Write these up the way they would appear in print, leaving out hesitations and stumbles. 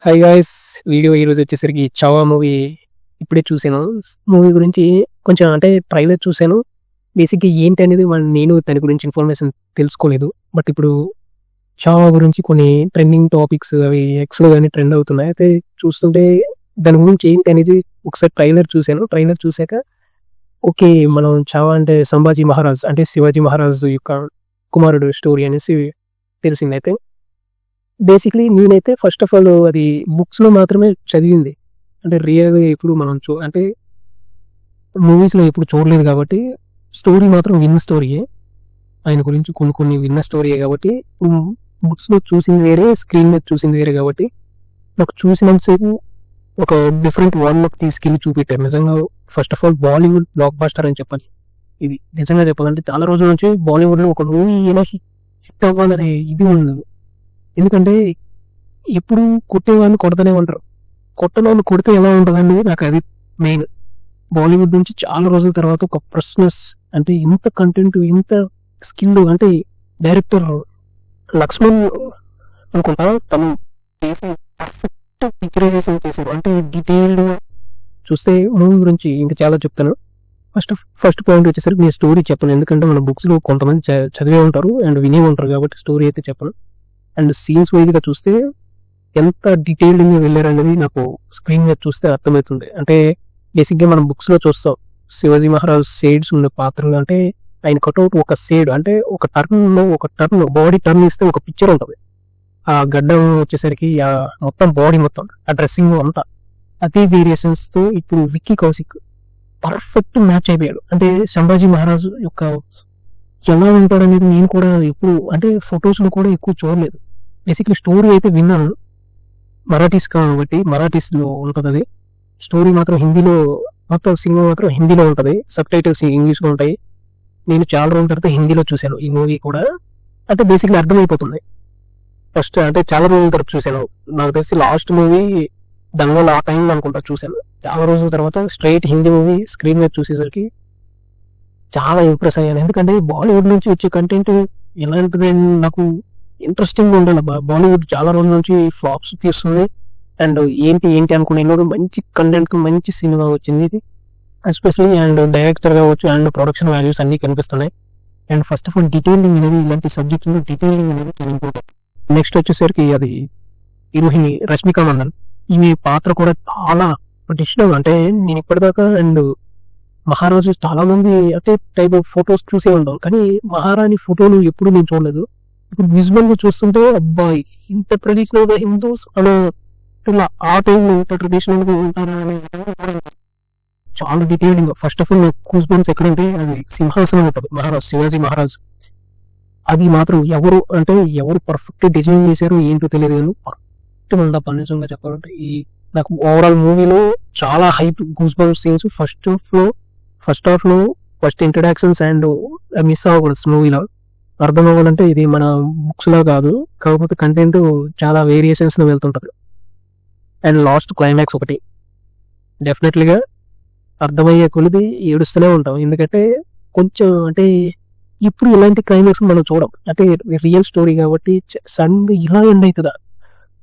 High guys, video ఈరోజు వచ్చేసరికి Chhaava movie ఇప్పుడే చూసాను. మూవీ గురించి కొంచెం అంటే ట్రైలర్ చూసాను. బేసిక్గా ఏంటి అనేది నేను దాని గురించి ఇన్ఫర్మేషన్ తెలుసుకోలేదు. బట్ ఇప్పుడు చావా గురించి కొన్ని ట్రెండింగ్ టాపిక్స్ అవి ఎక్స్లో కానీ ట్రెండ్ అవుతున్నాయి. అయితే చూస్తుంటే దాని గురించి ఏంటి అనేది ఒకసారి ట్రైలర్ చూశాను. ట్రైలర్ చూశాక ఓకే, మనం చావా అంటే సంభాజీ మహారాజ్ అంటే శివాజీ మహారాజ్ యొక్క కుమారుడు స్టోరీ అనేసి తెలిసింది. అయితే బేసిక్లీ నేనైతే ఫస్ట్ ఆఫ్ ఆల్ అది బుక్స్లో మాత్రమే చదివింది. అంటే రియల్గా ఎప్పుడు మనం అంటే మూవీస్లో ఎప్పుడు చూడలేదు కాబట్టి స్టోరీ మాత్రం విన్న స్టోరీయే. ఆయన గురించి కొన్ని విన్న స్టోరీయే కాబట్టి బుక్స్లో చూసింది వేరే, స్క్రీన్ మీద చూసింది వేరే కాబట్టి నాకు చూసినంతసేపు ఒక డిఫరెంట్ వరల్డ్లోకి తీసుకెళ్ళి చూపెట్టారు. నిజంగా first of all Bollywood blockbuster అని చెప్పాలి. ఇది నిజంగా చెప్పాలంటే చాలా రోజుల నుంచి బాలీవుడ్లో ఒక మూవీ ఏదో హిట్ అవ్వాలనే ఇది ఉండదు. ఎందుకంటే ఎప్పుడు కొట్టేవాళ్ళు కొడతనే ఉంటారు. కొట్టని కొడితే ఎలా ఉంటుందండి, నాకు అది మెయిన్. బాలీవుడ్ నుంచి చాలా రోజుల తర్వాత ఒక ఫ్రెష్నెస్, అంటే ఇంత కంటెంట్, ఇంత స్కిల్, అంటే డైరెక్టర్ లక్ష్మణ్ అనుకుంటా తను చేసి పర్ఫెక్ట్ పిక్చరైజేషన్ చేశారు. అంటే డీటెయిల్డ్ చూస్తే మూవీ గురించి ఇంకా చాలా చెప్తాను. ఫస్ట్ పాయింట్ వచ్చేసరికి నేను స్టోరీ చెప్పను, ఎందుకంటే మన బుక్స్లో కొంతమంది చదివే ఉంటారు అండ్ వినే ఉంటారు కాబట్టి స్టోరీ అయితే చెప్పను. అండ్ సీన్స్ వైజ్గా చూస్తే ఎంత డీటెయిల్డ్గా వెళ్ళారనేది నాకు స్క్రీన్ మీద చూస్తే అర్థమవుతుంది. అంటే బేసిక్గా మనం బుక్స్లో చూస్తాం శివాజీ మహారాజ్ షేడ్స్ ఉండే పాత్రలు, అంటే ఆయన కట్అవుట్ ఒక షేడ్, అంటే ఒక టర్న్ బాడీ టర్న్ ఇస్తే ఒక పిక్చర్ ఉంటుంది. ఆ గడ్డం వచ్చేసరికి ఆ మొత్తం బాడీ మొత్తం ఆ డ్రెస్సింగ్ అంతా అదే వేరియేషన్స్తో ఇప్పుడు విక్కీ కౌశిక్ పర్ఫెక్ట్ మ్యాచ్ అయిపోయాడు. అంటే సంభాజీ మహారాజు యొక్క ఎలా ఉంటాడనేది నేను కూడా ఎప్పుడు అంటే ఫొటోస్లో కూడా ఎక్కువ చూడలేదు. బేసిక్లీ స్టోరీ అయితే విన్నాను, మరాఠీస్ కాబట్టి మరాఠీస్లో ఉంటుంది. అది స్టోరీ మాత్రం హిందీలో, మొత్తం సినిమా మాత్రం హిందీలో ఉంటుంది, సబ్ టైటిల్స్ ఇంగ్లీష్లో ఉంటాయి. నేను చాలా రోజుల తర్వాత హిందీలో చూశాను ఈ మూవీ కూడా. అంటే బేసిక్లీ అర్థమైపోతుంది. ఫస్ట్ అంటే చాలా రోజుల తర్వాత చూశాను, నాకు తెలిసి లాస్ట్ మూవీ దంగల్ ఆ టైంలో అనుకుంటా చూశాను. చాలా రోజుల తర్వాత స్ట్రైట్ హిందీ మూవీ స్క్రీన్ మీద చూసేసరికి చాలా ఇంప్రెస్ అయ్యాను. ఎందుకంటే బాలీవుడ్ నుంచి వచ్చే కంటెంట్ ఎలాంటిది నాకు ఇంట్రెస్టింగ్ ఉండాలి. బాలీవుడ్ చాలా రోజుల నుంచి ఫ్లాప్స్ తీస్తుంది అండ్ ఏంటి అనుకునే మంచి కంటెంట్ మంచి సినిమా వచ్చింది ఇది ఎస్పెషల్లీ. అండ్ డైరెక్టర్ కావచ్చు అండ్ ప్రొడక్షన్ వాల్యూస్ అన్ని కనిపిస్తున్నాయి. And first of all detailing అనేది, ఇలాంటి సబ్జెక్ట్లో డీటెయిలింగ్ అనేది చాలా ఇంపార్టెంట్. నెక్స్ట్ వచ్చేసరికి అది హీరోయిన్ రష్మిక మందన్, ఈమె పాత్ర కూడా చాలా ఇష్టం. అంటే నేను ఇప్పటిదాకా అండ్ మహారాజు చాలా మంది అంటే టైప్ ఆఫ్ ఫొటోస్ చూసే ఉంటాం, కానీ మహారాణి ఫోటోలు ఎప్పుడు నేను చూడలేదు. ఇప్పుడు విజువల్ గా చూస్తుంటే అబ్బాయి ఇంత ట్రెడిషనల్ గా హిందూస్ అనే ఆ టైంలో ఇంత ట్రెడిషనల్ గా ఉంటారా అనే విధంగా చాలా డీటెయిలింగ్. ఫస్ట్ ఆఫ్ ఆల్ నాకు కూస్ బంప్స్ ఎక్కడంటే అది సింహాసనం ఉంటుంది, మహారాజ్ శివాజీ మహారాజ్. అది మాత్రం ఎవరు పర్ఫెక్ట్ డిజైన్ చేశారో ఏంటో తెలియదు, కానీ పర్ఫెక్ట్ ఉందా నిజంగా చెప్పాలంటే. ఈ నాకు ఓవరాల్ మూవీలో చాలా hype goose bumps scenes first half లో ఫస్ట్ ఇంట్రడక్షన్స్ అండ్ మిస్ అవ్వకూడదు. మూవీలో అర్థం అవ్వాలంటే ఇది మన బుక్స్ లో కాదు, కాకపోతే కంటెంట్ చాలా వేరియేషన్స్ లో వెళ్తుంటది. అండ్ లాస్ట్ క్లైమాక్స్ ఒకటి డెఫినెట్లీగా అర్థమయ్యే కొలిది ఏడుస్తూనే ఉంటాం. ఎందుకంటే కొంచెం అంటే ఇప్పుడు ఇలాంటి క్లైమాక్స్ మనం చూడం, అంటే రియల్ స్టోరీ కాబట్టి సడన్ గా ఇలా ఎండ్ అవుతుందా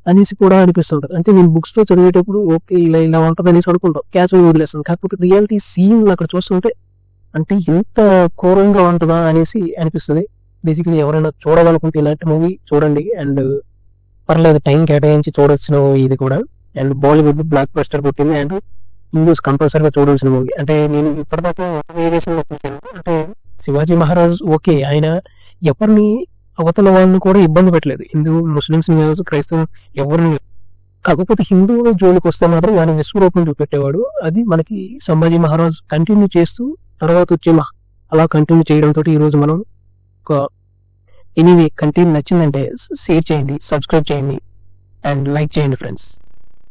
అనేసి కూడా అనిపిస్తుంటది. అంటే నేను బుక్స్ లో చదివేటప్పుడు ఓకే ఇలా ఉంటుంది అనేసి అనుకుంటాం, క్యాచువల్ వదిలేస్తాం. కాకపోతే రియాలిటీ సీన్ అక్కడ చూస్తుంటే అంటే ఇంత ఘోరంగా ఉంటుందా అనేసి అనిపిస్తుంది. బేసిక్లీ ఎవరైనా చూడాలనుకుంటే ఇలాంటి మూవీ చూడండి. అండ్ పర్లేదు, టైం కేటాయించి చూడొచ్చిన ఇది కూడా. అండ్ బాలీవుడ్ బ్లాక్ బస్టర్ కొట్టింది అండ్ హిందూస్ కంపల్సరీగా చూడాల్సిన మూవీ. అంటే నేను ఇప్పటిదాకా వేరియేషన్ చూశాను. అంటే శివాజీ మహారాజ్ ఓకే, ఆయన ఎవరిని అవతల వాళ్ళని కూడా ఇబ్బంది పెట్టలేదు, హిందూ ముస్లిమ్స్ ని కావచ్చు క్రైస్తవ ఎవరిని. కాకపోతే హిందువుల జోలికి వస్తే మాత్రం ఆయన విశ్వరూపం చూపెట్టేవాడు. అది మనకి సంభాజీ మహారాజ్ కంటిన్యూ చేస్తూ తర్వాత వచ్చే అలా కంటిన్యూ చేయడంతో ఈరోజు మనం ఒక ఎనీవే కంటెంట్ నచ్చిందంటే షేర్ చేయండి, సబ్స్క్రైబ్ చేయండి అండ్ లైక్ చేయండి ఫ్రెండ్స్.